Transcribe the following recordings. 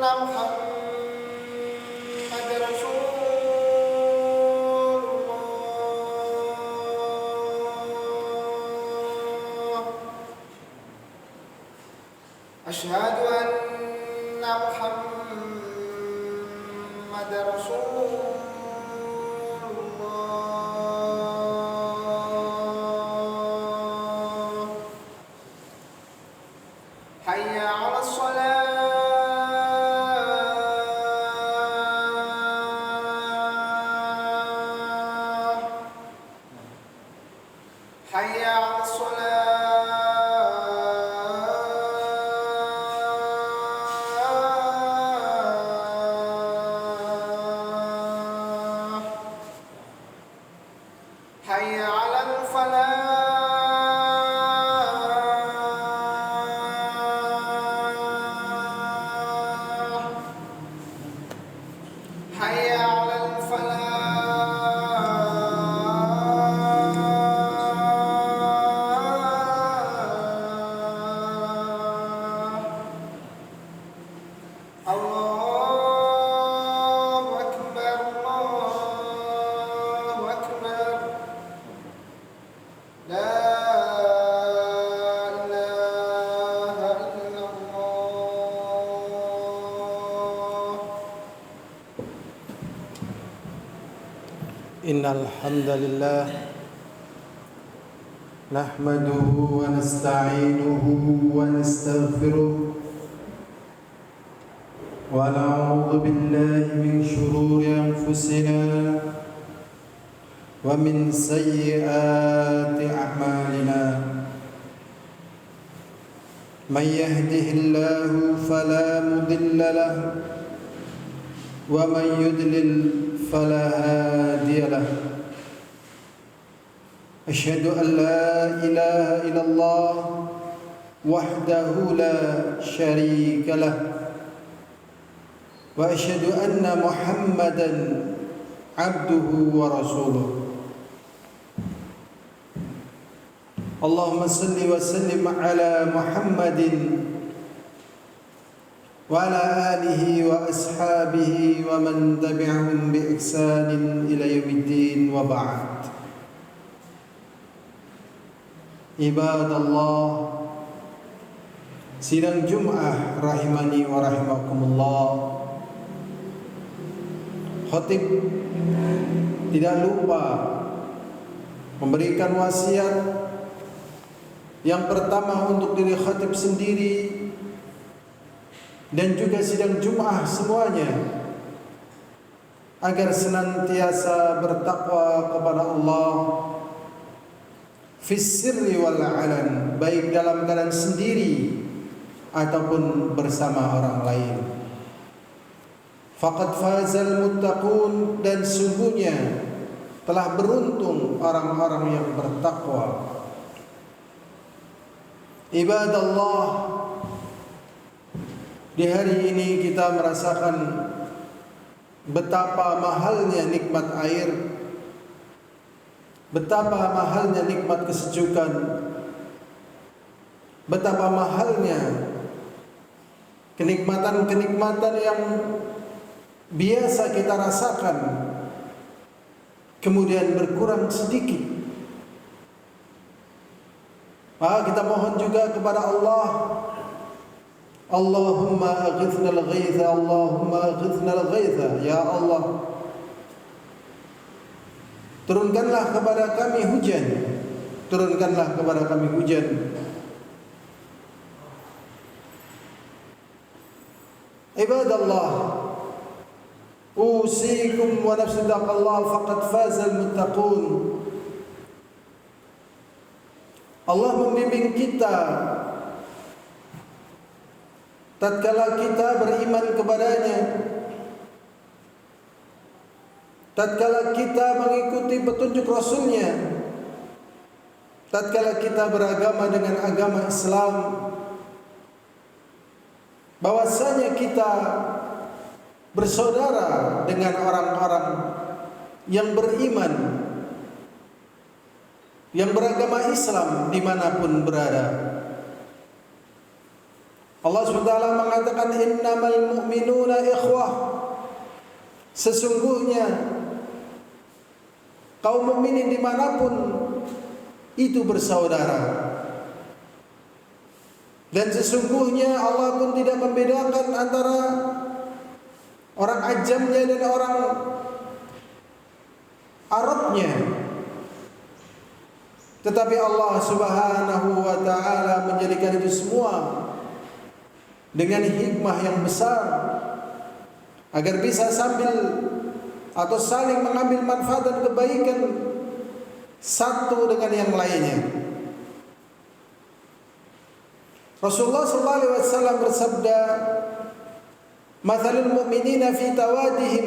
محمد رسول الله أشهد أن محمد رسول الله حي على الصلاة حي على الصلاة حي على الفلاح حي على الفلاح الله أكبر الله أكبر لا إله إلا الله إن الحمد لله نحمده ونستعينه ونستغفره ونعوذ بالله من شرور أنفسنا ومن سيئات أعمالنا من يهده الله فلا مضل له ومن يضلل فلا هادي له أشهد أن لا إله إلا الله وحده لا شريك له وأشهد أن محمدا عبده ورسوله اللهم صل وسلم على محمد وعلى آله وأصحابه ومن تبعهم بإحسان إلى يوم الدين وبعد عباد الله sidang Jum'ah rahimani wa rahimakumullah. Khatib tidak lupa memberikan wasiat yang pertama untuk diri khatib sendiri dan juga sidang Jum'ah semuanya, agar senantiasa bertakwa kepada Allah fis sirri wal alan, baik dalam keadaan sendiri ataupun bersama orang lain. Faqad fazal muttaqun, dan sungguhnya telah beruntung orang-orang yang bertakwa. Ibadallah, di hari ini kita merasakan betapa mahalnya nikmat air, betapa mahalnya nikmat kesejukan, betapa mahalnya kenikmatan-kenikmatan yang biasa kita rasakan kemudian berkurang sedikit. Maka kita mohon juga kepada Allah, Allahumma aghithna al-ghaitha, Allahumma aghithna al-ghaitha, ya Allah, turunkanlah kepada kami hujan, turunkanlah kepada kami hujan. Ibadallah, usikum wa nafsi taqallah faqad fazal muttaqun. Allah membimbing kita tatkala kita beriman kepadanya, tatkala kita mengikuti petunjuk Rasulnya, tatkala kita beragama dengan agama Islam, bahwasanya kita bersaudara dengan orang-orang yang beriman, yang beragama Islam dimanapun berada. Allah SWT mengatakan innamal mu'minuna ikhwah. Sesungguhnya kaum mukminin dimanapun itu bersaudara. Dan sesungguhnya Allah pun tidak membedakan antara orang ajamnya dan orang Arabnya. Tetapi Allah Subhanahu wa taala menjadikan itu semua dengan hikmah yang besar agar bisa sambil atau saling mengambil manfaat dan kebaikan satu dengan yang lainnya. Rasulullah sallallahu alaihi wasallam bersabda, "Mathalul mu'minina fi tawadihim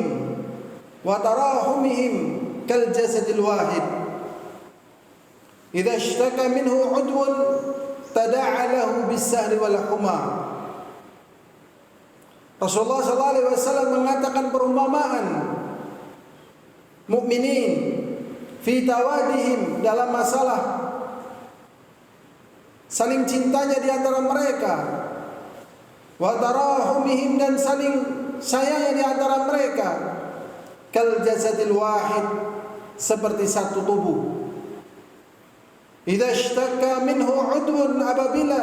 wa tarahumihim kal jasadil wahid. Idza ishtaka minhu 'udwun tada'a lahu bis-sahri wal huma." Rasulullah sallallahu alaihi wasallam mengatakan perumpamaan mukminin fi tawadihim dalam masalah saling cintanya di antara mereka, wa tarahumihim dan saling sayangnya di antara mereka, kal jasadil wahid seperti satu tubuh. Idza ishtaka minhu 'udwun, apabila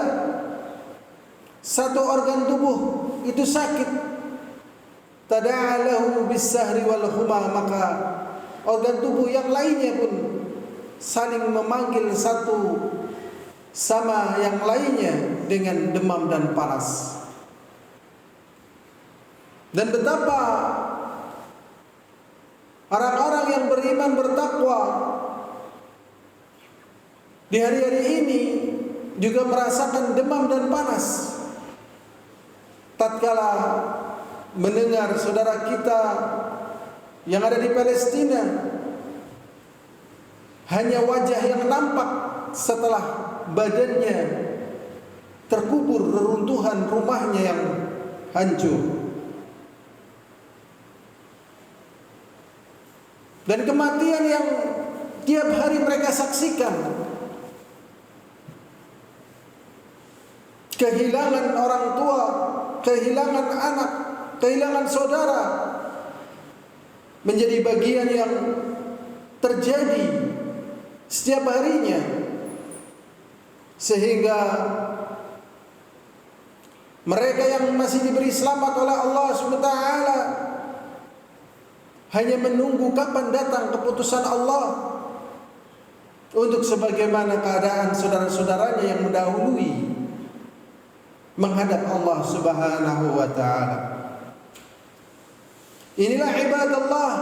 satu organ tubuh itu sakit, tada'a lahu bis-sahri wal huma, maka organ tubuh yang lainnya pun saling memanggil satu sama yang lainnya dengan demam dan panas. Dan betapa orang-orang yang beriman bertakwa di hari-hari ini juga merasakan demam dan panas tatkala mendengar saudara kita yang ada di Palestina hanya wajah yang nampak setelah badannya terkubur, reruntuhan rumahnya yang hancur, dan kematian yang tiap hari mereka saksikan, kehilangan orang tua, kehilangan anak, kehilangan saudara, menjadi bagian yang terjadi setiap harinya. Sehingga mereka yang masih diberi selamat oleh Allah SWT hanya menunggu kapan datang keputusan Allah untuk sebagaimana keadaan saudara-saudaranya yang mendahului menghadap Allah Subhanahu wa taala. Inilah ibadallah,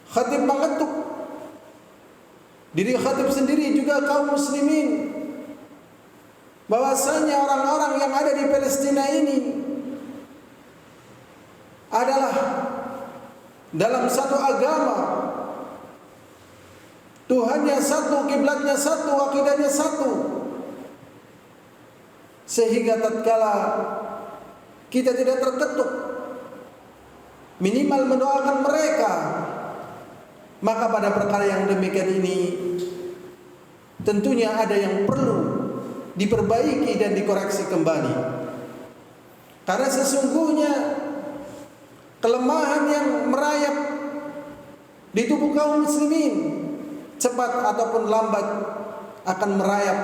khatib mengetuk diri khatib sendiri juga kaum muslimin bahwasanya orang-orang yang ada di Palestina ini adalah dalam satu agama, Tuhannya satu, kiblatnya satu, akidahnya satu. Sehingga tatkala kita tidak terketuk, minimal mendoakan mereka, maka pada perkara yang demikian ini tentunya ada yang perlu diperbaiki dan dikoreksi kembali. Karena sesungguhnya kelemahan yang merayap di tubuh kaum muslimin cepat ataupun lambat akan merayap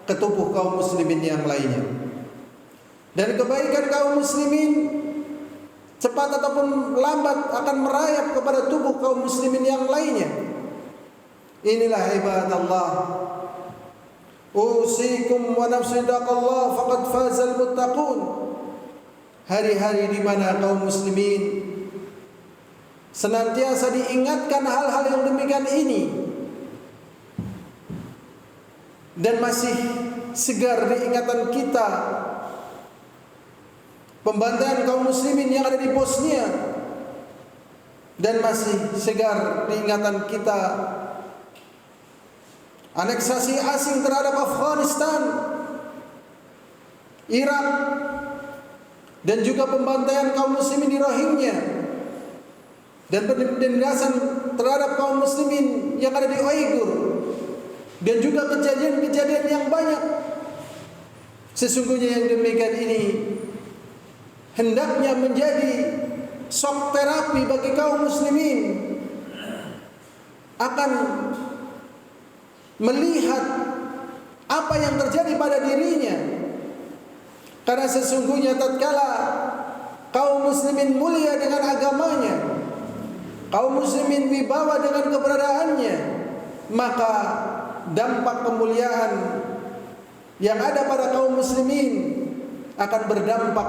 ke tubuh kaum muslimin yang lainnya. Dan kebaikan kaum muslimin cepat ataupun lambat akan merayap kepada tubuh kaum muslimin yang lainnya. Inilah ibadallah, usikum wa nafsi taqallah faqad fazal muttaqun. Hari-hari di mana kaum muslimin senantiasa diingatkan hal-hal yang demikian ini dan masih segar diingatan kita pembantaian kaum muslimin yang ada di Bosnia, dan masih segar diingatan kita aneksasi asing terhadap Afghanistan, Irak, dan juga pembantaian kaum muslimin di Rohingya, dan penindasan terhadap kaum muslimin yang ada di Uighur, dan juga kejadian-kejadian yang banyak Sesungguhnya yang demikian ini hendaknya menjadi shock terapi bagi kaum muslimin, akan melihat apa yang terjadi pada dirinya. Karena sesungguhnya tatkala kaum muslimin mulia dengan agamanya, kaum muslimin wibawa dengan keberadaannya, maka dampak kemuliaan yang ada pada kaum muslimin akan berdampak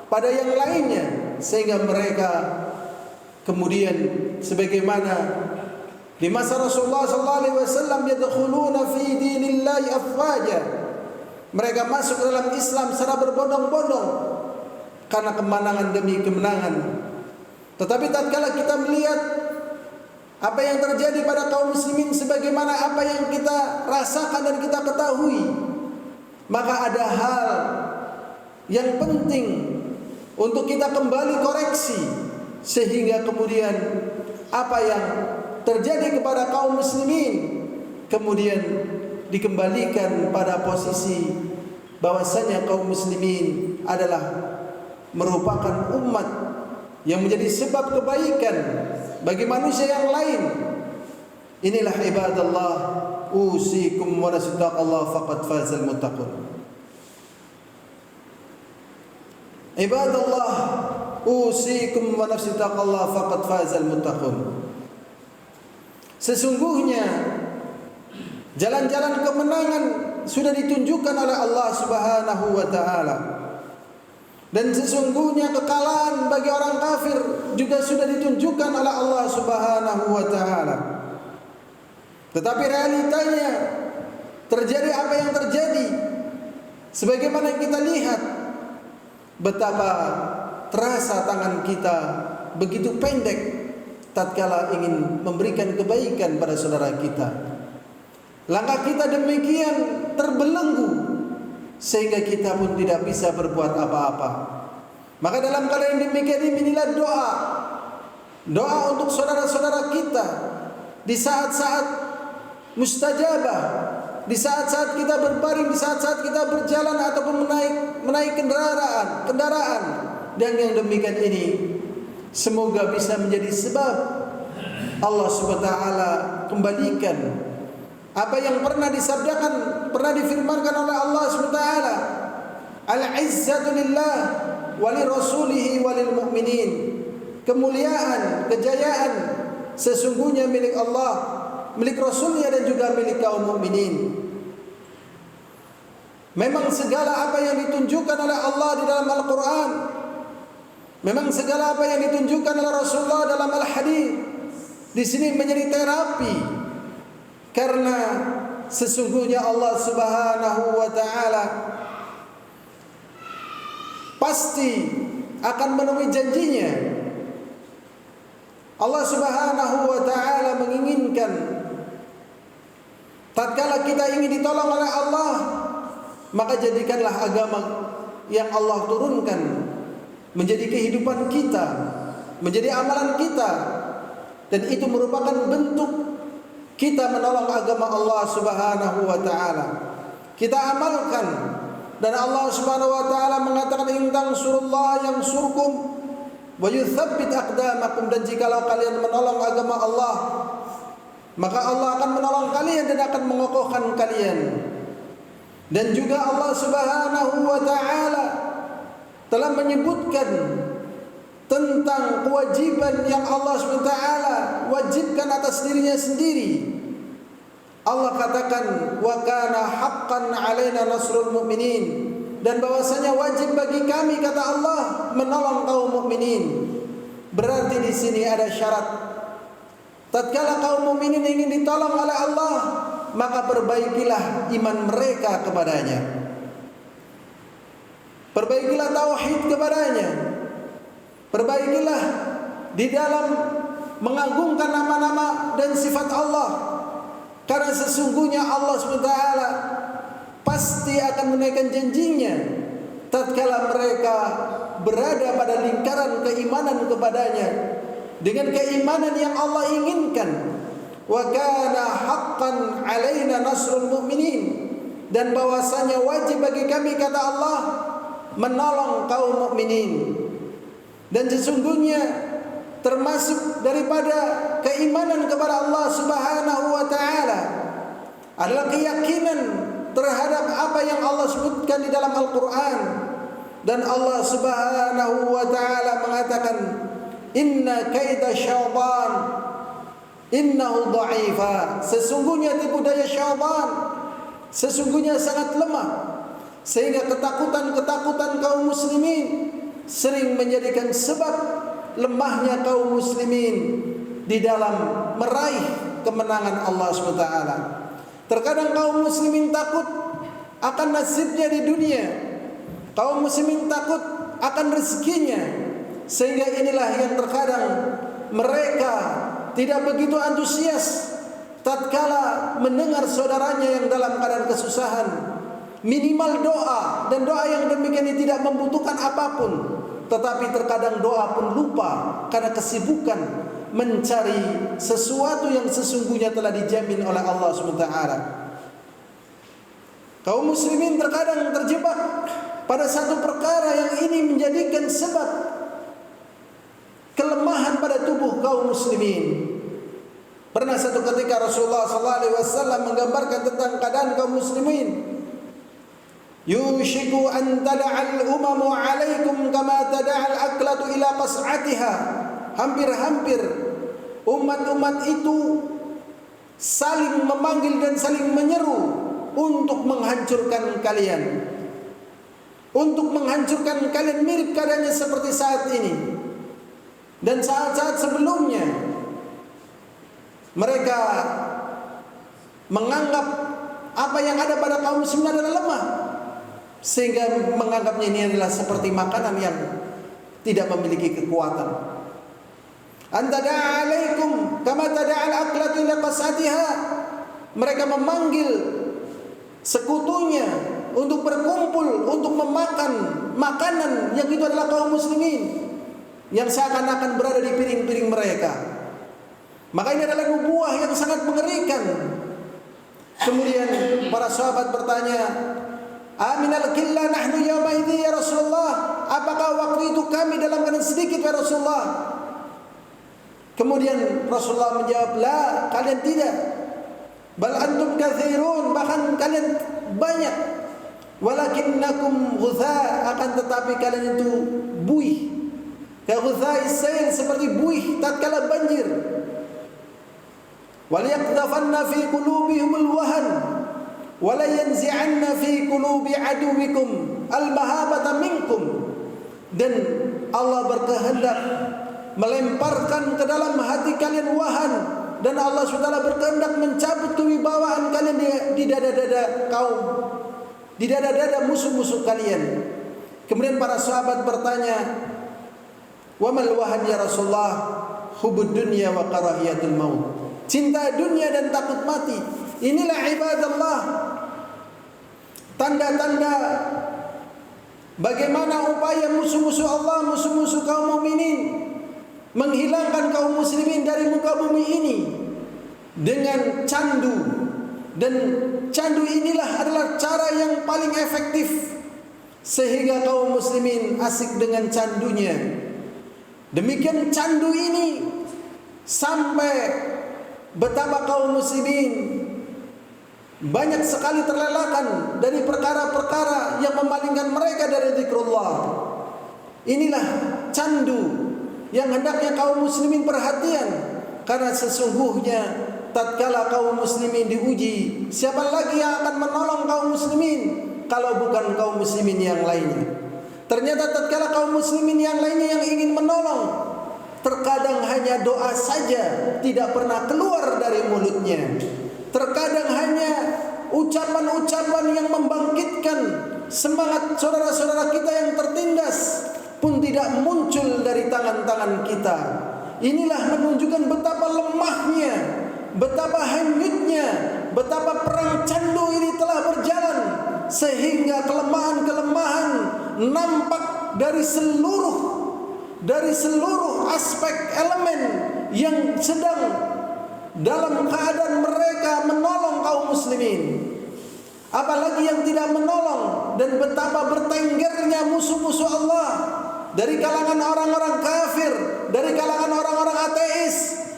pada yang lainnya, sehingga mereka kemudian sebagaimana di masa Rasulullah sallallahu alaihi wasallam, yadkhuluna fi dinillahi afwaja, mereka masuk dalam Islam secara berbondong-bondong karena kemenangan demi kemenangan. Tetapi tatkala kita melihat apa yang terjadi pada kaum muslimin sebagaimana apa yang kita rasakan dan kita ketahui, maka ada hal yang penting untuk kita kembali koreksi, sehingga kemudian apa yang terjadi kepada kaum muslimin kemudian dikembalikan pada posisi bahwasanya kaum muslimin adalah merupakan umat yang menjadi sebab kebaikan bagi manusia yang lain. Inilah ibadallah, usikum wa nasittaqallah faqad fazal muttaqun. Ibadallah, usikum wa nasittaqallah faqad fazal muttaqun. Sesungguhnya jalan-jalan kemenangan sudah ditunjukkan oleh Allah Subhanahu wa taala. Dan sesungguhnya kekalahan bagi orang kafir juga sudah ditunjukkan oleh Allah Subhanahu wa taala. Tetapi realitanya terjadi apa yang terjadi, sebagaimana kita lihat betapa terasa tangan kita begitu pendek tatkala ingin memberikan kebaikan pada saudara kita. Langkah kita demikian terbelenggu sehingga kita pun tidak bisa berbuat apa-apa. Maka dalam keadaan demikian inilah doa untuk saudara-saudara kita di saat-saat mustajabah, di saat-saat kita berbaring, di saat-saat kita berjalan ataupun menaik kendaraan. Dan yang demikian ini semoga bisa menjadi sebab Allah Subhanahu wa taala kembalikan apa yang pernah disabdakan, pernah difirmankan oleh Allah Subhanahu wa taala, al-izzatu lillah wa li rasulihi wa lil mu'minin. Kemuliaan, kejayaan sesungguhnya milik Allah, milik Rasulnya dan juga milik kaum mukminin. Memang segala apa yang ditunjukkan oleh Allah di dalam Al-Quran, memang segala apa yang ditunjukkan oleh Rasulullah dalam Al-Hadis di sini menjadi terapi, karena sesungguhnya Allah Subhanahu wa taala pasti akan memenuhi janjinya. Allah Subhanahu wa taala menginginkan tatkala kita ingin ditolong oleh Allah, maka jadikanlah agama yang Allah turunkan menjadi kehidupan kita, menjadi amalan kita, dan itu merupakan bentuk kita menolong agama Allah Subhanahu wa taala. Kita amalkan, dan Allah Subhanahu wa taala mengatakan in tansurullah yansurkum wa yutsabbit aqdamakum, dan jikalau kalian menolong agama Allah, maka Allah akan menolong kalian dan akan mengokohkan kalian. Dan juga Allah Subhanahu wa taala telah menyebutkan tentang kewajiban yang Allah Subhanahu wa taala wajibkan atas dirinya sendiri. Allah katakan wa kana haqqan 'alaina nasrul mu'minin, dan bahwasanya wajib bagi kami, kata Allah, menolong kaum mukminin. Berarti di sini ada syarat. Tatkala kaum mukminin ingin ditolong oleh Allah, maka perbaikilah iman mereka kepadanya. Perbaikilah tauhid kepadanya. Perbaikilah di dalam mengagungkan nama-nama dan sifat Allah. Karena sesungguhnya Allah SWT pasti akan menaikkan janjinya tatkala mereka berada pada lingkaran keimanan kepadanya dengan keimanan yang Allah inginkan. Wa kana haqqan 'alaina nasrul mu'minin, dan bahwasanya wajib bagi kami, kata Allah, menolong kaum mukminin. Dan sesungguhnya termasuk daripada keimanan kepada Allah Subhanahu wa taala adalah keyakinan terhadap apa yang Allah sebutkan di dalam Al-Qur'an. Dan Allah Subhanahu wa taala mengatakan, "Inna kaida syaitan innahu dha'ifa." Sesungguhnya tipu daya syaitan sesungguhnya sangat lemah, sehingga ketakutan-ketakutan kaum muslimin sering menjadikan sebab lemahnya kaum muslimin di dalam meraih kemenangan Allah SWT. Terkadang kaum muslimin takut akan nasibnya di dunia, kaum muslimin takut akan rezekinya, sehingga inilah yang terkadang mereka tidak begitu antusias tatkala mendengar saudaranya yang dalam keadaan kesusahan. Minimal doa, dan doa yang demikian ini tidak membutuhkan apapun. Tetapi terkadang doa pun lupa karena kesibukan mencari sesuatu yang sesungguhnya telah dijamin oleh Allah SWT. Kaum muslimin terkadang terjebak pada satu perkara yang ini menjadikan sebab kelemahan pada tubuh kaum muslimin. Pernah satu ketika Rasulullah SAW menggambarkan tentang keadaan kaum muslimin. Yushiku an tada'al umamu alaikum kama tada'al aklatu ila qas'atiha. Hampir-hampir umat-umat itu saling memanggil dan saling menyeru untuk menghancurkan kalian. Untuk menghancurkan kalian, mirip keadaannya seperti saat ini. Dan saat-saat sebelumnya mereka menganggap apa yang ada pada kaum muslimin adalah lemah, sehingga menganggapnya ini adalah seperti makanan yang tidak memiliki kekuatan. Antada'a alaikum kama tada'al aqlatu ila qasatiha. Mereka memanggil sekutunya untuk berkumpul untuk memakan makanan yang itu adalah kaum muslimin, yang seakan-akan berada di piring-piring mereka. Maka ini adalah nubuah yang sangat mengerikan. Kemudian para sahabat bertanya, "Aminal qillah nahnu yawma idzi ya Rasulullah?" Apakah waktu itu kami dalam keadaan sedikit ya Rasulullah? Kemudian Rasulullah menjawab, "La, kalian tidak. Bal antum katsirun, bahkan kalian banyak. Walakinnakum ghutha, akan tetapi kalian itu buih. Ka ghutha'is sayl, seperti buih tatkala banjir. Waliyaqdhafanna fi qulubihimul wahan wala yanzi'anna fi qulubi aduwikum al-mahabata minkum." Dan Allah berkehendak melemparkan ke dalam hati kalian wahan, dan Allah SWT berkehendak mencabut kewibawaan kalian di dada-dada kaum, di dada-dada musuh-musuh kalian. Kemudian para sahabat bertanya, "Wa mal wahan ya Rasulullah?" "Hubud dunya wa karahiyatul maut." Cinta dunia dan takut mati. Inilah ibadallah, tanda-tanda bagaimana upaya musuh-musuh Allah, musuh-musuh kaum mukminin menghilangkan kaum muslimin dari muka bumi ini dengan candu. Dan candu inilah adalah cara yang paling efektif, sehingga kaum muslimin asik dengan candunya. Demikian candu ini sampai betapa kaum muslimin banyak sekali terlelahkan dari perkara-perkara yang memalingkan mereka dari zikrullah. Inilah candu yang hendaknya kaum muslimin perhatian, karena sesungguhnya tatkala kaum muslimin diuji, siapa lagi yang akan menolong kaum muslimin kalau bukan kaum muslimin yang lainnya? Ternyata tatkala kaum muslimin yang lainnya yang ingin menolong, terkadang hanya doa saja tidak pernah keluar dari mulutnya. Terkadang hanya ucapan-ucapan yang membangkitkan semangat saudara-saudara kita yang tertindas pun tidak muncul dari tangan-tangan kita. Inilah menunjukkan betapa lemahnya, betapa hanyutnya, betapa perang candu ini telah berjalan, sehingga kelemahan-kelemahan nampak dari seluruh aspek elemen yang sedang dalam keadaan mereka menolong kaum muslimin. Apalagi yang tidak menolong. Dan betapa bertenggernya musuh-musuh Allah dari kalangan orang-orang kafir, dari kalangan orang-orang ateis,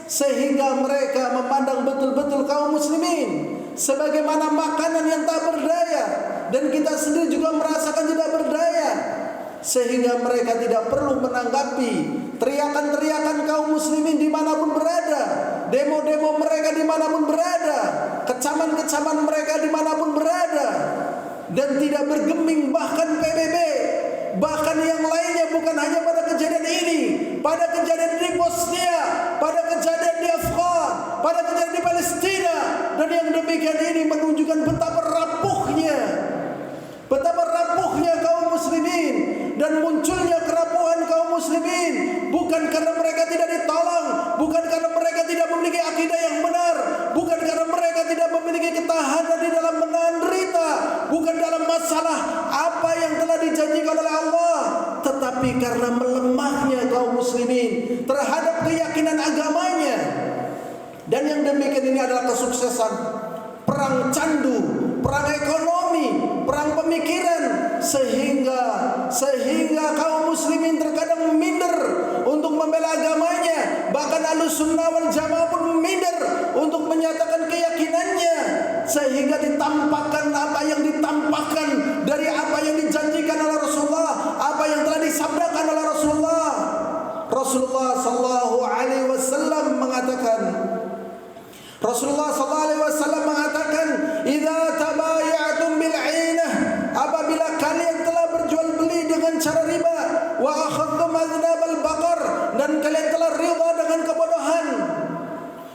sehingga mereka memandang betul-betul kaum muslimin sebagaimana makanan yang tak berdaya, dan kita sendiri juga merasakan tidak berdaya, sehingga mereka tidak perlu menanggapi teriakan-teriakan kaum muslimin dimanapun berada, demo-demo mereka dimanapun berada, kecaman-kecaman mereka dimanapun berada, dan tidak bergeming. Bahkan PBB, bahkan yang lainnya, bukan hanya pada kejadian ini, pada kejadian di Bosnia, pada kejadian di Afghan, pada kejadian di Palestina, dan yang demikian ini menunjukkan betapa rapuhnya kaum muslimin, dan munculnya kerapuhan kaum muslimin bukan karena mereka tidak ditolong, bukan karena mereka tidak memiliki akidah yang benar, bukan karena mereka tidak memiliki ketahanan di dalam menahan derita, bukan dalam masalah apa yang telah dijanjikan oleh Allah, tetapi karena melemahnya kaum muslimin terhadap keyakinan agamanya. Dan yang demikian ini adalah kesuksesan perang candu, perang ekonomi, perang pemikiran, sehingga kaum muslimin terkadang minder untuk membela agamanya. Bahkan Ahlussunnah wal Jamaah pun minder untuk menyatakan keyakinannya, sehingga ditampakkan apa yang ditampakkan dari apa yang dijanjikan oleh Rasulullah, apa yang telah disabdakan oleh Rasulullah. Rasulullah sallallahu alaihi wasallam mengatakan, "Idza tabayatum bil 'ainah," apabila kalian telah berjual beli dengan cara riba, wa akhadtum adnabal baqar, dan kalian telah ridha dengan kebodohan,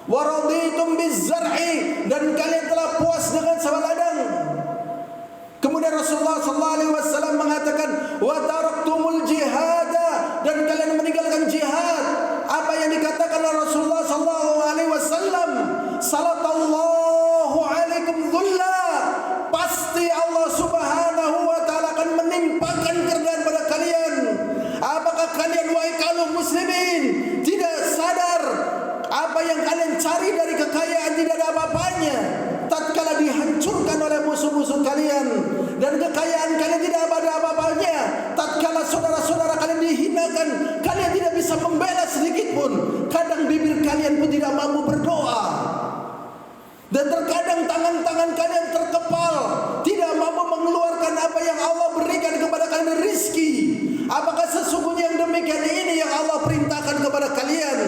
wa raditum biz zar'i, dan kalian telah puas dengan sawah ladang. Kemudian Rasulullah sallallahu alaihi wasallam mengatakan, "Wa taraktumul jihada," dan kalian meninggalkan jihad. Apa yang dikatakan oleh Rasulullah sallallahu alaihi wasallam? "Salatallahu alaikum dhulla," pasti Allah Subhanahu wa taala akan menimpakan kerendahan pada kalian. Apakah kalian wahai kaum muslimin tidak sadar apa yang kalian cari dari kekayaan tidak ada apa-apanya tatkala dihancurkan oleh musuh-musuh kalian, dan kekayaan kalian tidak ada apa-apanya tatkala saudara-saudara kalian dihinakan, kalian tidak bisa membela sedikit pun, kadang bibir kalian pun tidak mampu berdoa, dan terkadang tangan-tangan kalian terkepal, tidak mampu mengeluarkan apa yang Allah berikan kepada kalian rizki. Apakah sesungguhnya yang demikian ini yang Allah perintahkan kepada kalian?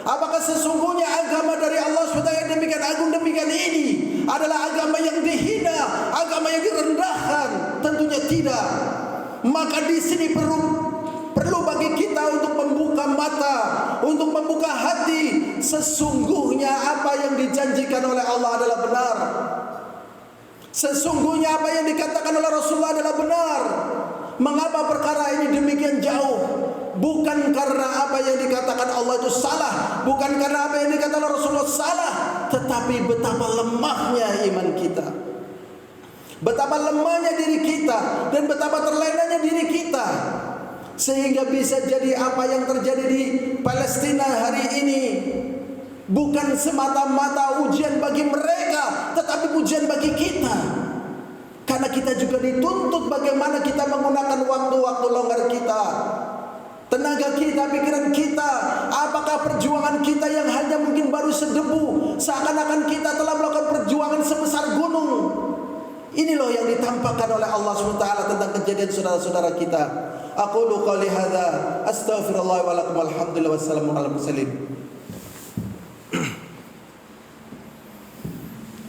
Apakah sesungguhnya agama dari Allah SWT yang demikian agung demikian ini adalah agama yang dihina, agama yang direndahkan? Tentunya tidak. Maka di sini perlu bagi kita untuk membuka mata, untuk membuka hati. Sesungguhnya apa yang dijanjikan oleh Allah adalah benar. Sesungguhnya apa yang dikatakan oleh Rasulullah adalah benar. Mengapa perkara ini demikian jauh? Bukan karena apa yang dikatakan Allah itu salah, bukan karena apa yang dikatakan Rasulullah salah, tetapi betapa lemahnya iman kita, betapa lemahnya diri kita, dan betapa terlenanya diri kita, sehingga bisa jadi apa yang terjadi di Palestina hari ini bukan semata-mata ujian bagi mereka, tetapi ujian bagi kita. Karena kita juga dituntut bagaimana kita menggunakan waktu-waktu longgar kita, tenaga kita, pikiran kita. Apakah perjuangan kita yang hanya mungkin baru sedebu, seakan-akan kita telah melakukan perjuangan sebesar gunung. Ini loh yang ditampakkan oleh Allah SWT tentang kejadian saudara-saudara kita. Aqulu qouli hadza astaghfirullah wa lakum, alhamdulillah, wassalamu ala mursalin.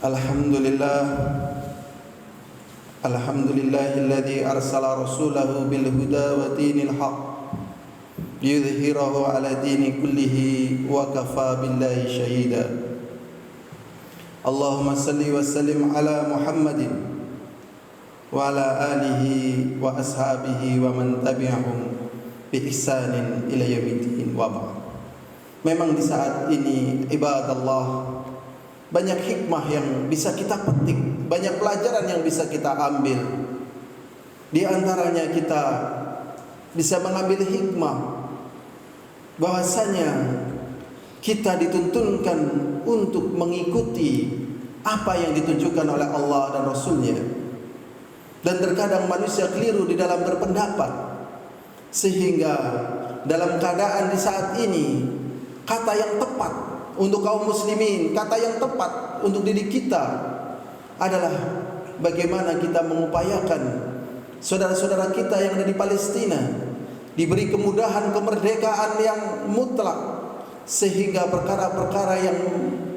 Alhamdulillah, alhamdulillahilladzi arsala rasulahu bil huda wa dinil haqq yudhhirahu ala dini kullihi wa kafa billahi syahida. Allahumma salli wa sallim ala Muhammadin wa ala alihi wa ashabihi wa man tabi'ahum bi ihsanin ila yaumiddin wa ba'd. Memang di saat ini ibadallah, banyak hikmah yang bisa kita petik, banyak pelajaran yang bisa kita ambil. Di antaranya kita bisa mengambil hikmah bahwasanya kita dituntunkan untuk mengikuti apa yang ditunjukkan oleh Allah dan Rasulnya. Dan terkadang manusia keliru di dalam berpendapat, sehingga dalam keadaan di saat ini, kata yang tepat untuk kaum muslimin, kata yang tepat untuk diri kita adalah bagaimana kita mengupayakan saudara-saudara kita yang ada di Palestina diberi kemudahan kemerdekaan yang mutlak, sehingga perkara-perkara yang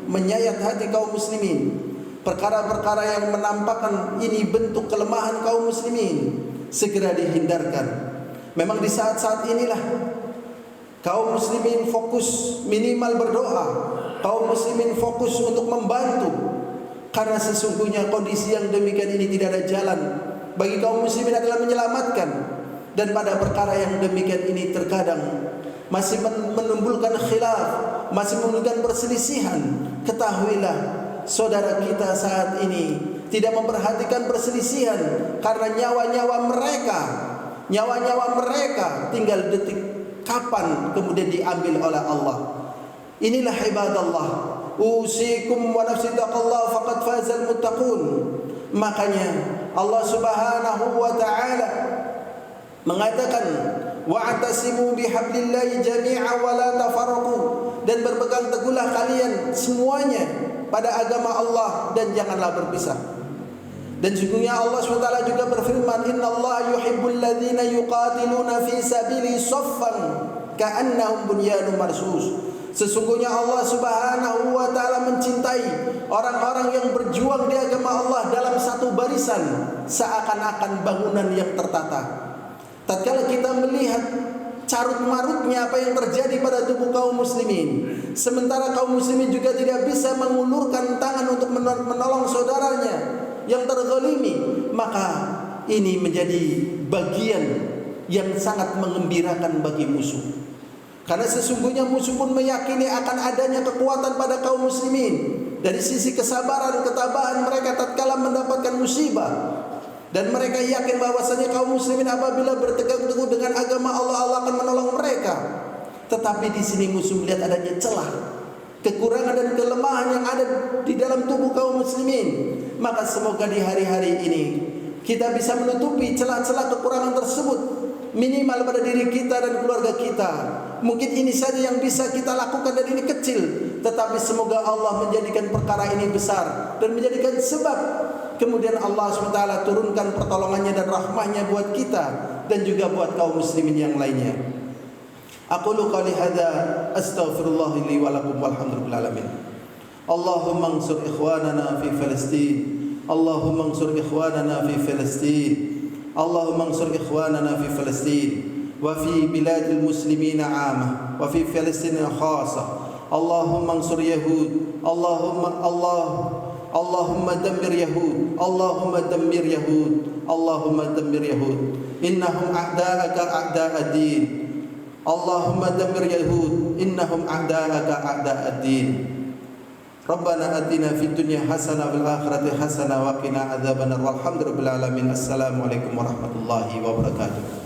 menyayat hati kaum muslimin, perkara-perkara yang menampakkan ini bentuk kelemahan kaum muslimin, segera dihindarkan. Memang di saat-saat inilah kaum muslimin fokus minimal berdoa, kaum muslimin fokus untuk membantu, karena sesungguhnya kondisi yang demikian ini tidak ada jalan bagi kaum muslimin adalah menyelamatkan. Dan pada perkara yang demikian ini terkadang masih menimbulkan khilaf, masih menimbulkan perselisihan. Ketahuilah, saudara kita saat ini tidak memperhatikan perselisihan, karena nyawa-nyawa mereka tinggal detik kapan kemudian diambil oleh Allah. Inilah ibadallah, usikum wa nafsi taqallah faqad fazal muttaqun. Makanya Allah Subhanahu wa taala mengatakan, wa'tasimu bihablillahi jami'a wa la tafarraqu, dan berpegang teguhlah kalian semuanya pada agama Allah dan janganlah berpisah. Dan sesungguhnya Allah SWT juga berfirman, innallaha yuhibbul ladzina yuqatiluna fi sabili saffan ka'annahum bunyanun marsus. Sesungguhnya Allah Subhanahu wa taala mencintai orang-orang yang berjuang di agama Allah dalam satu barisan, seakan-akan bangunan yang tertata. Tatkala kita melihat carut-marutnya apa yang terjadi pada tubuh kaum muslimin, sementara kaum muslimin juga tidak bisa mengulurkan tangan untuk menolong saudaranya yang terzalimi, maka ini menjadi bagian yang sangat mengembirakan bagi musuh. Karena sesungguhnya musuh pun meyakini akan adanya kekuatan pada kaum muslimin dari sisi kesabaran, ketabahan mereka tatkala mendapatkan musibah. Dan mereka yakin bahwasanya kaum muslimin apabila bertegang teguh dengan agama Allah, Allah akan menolong mereka. Tetapi di sini musuh melihat adanya celah, kekurangan dan kelemahan yang ada di dalam tubuh kaum muslimin. Maka semoga di hari-hari ini kita bisa menutupi celah-celah kekurangan tersebut, minimal pada diri kita dan keluarga kita. Mungkin ini saja yang bisa kita lakukan dan ini kecil, tetapi semoga Allah menjadikan perkara ini besar dan menjadikan sebab kemudian Allah SWT turunkan pertolongannya dan rahmahnya buat kita dan juga buat kaum muslimin yang lainnya. Aqulu qali hadza astaghfirullah li wa lakum walhamdulillahi alamin. Allahumma ansur ikhwanana fi Palestin. Allahumma ansur ikhwanana fi Palestin. Allahumma ansur ikhwanana fi Palestin wa fi biladil muslimin 'amah wa fi Palestin khassa. Allahumma ansur yahud. Allahumma dammir yahud. Allahumma dammir yahud. Allahumma dammir yahud. Innahum a'da'aka a'da'ad-din. Allahumma dammir yahud. Innahum a'da'aka a'da'ad-din. Rabbana atina fid dunya hasanah wal akhirati hasanah wa qina adzabannar. Walhamdulillahil alamin. Assalamualaikum warahmatullahi wabarakatuh.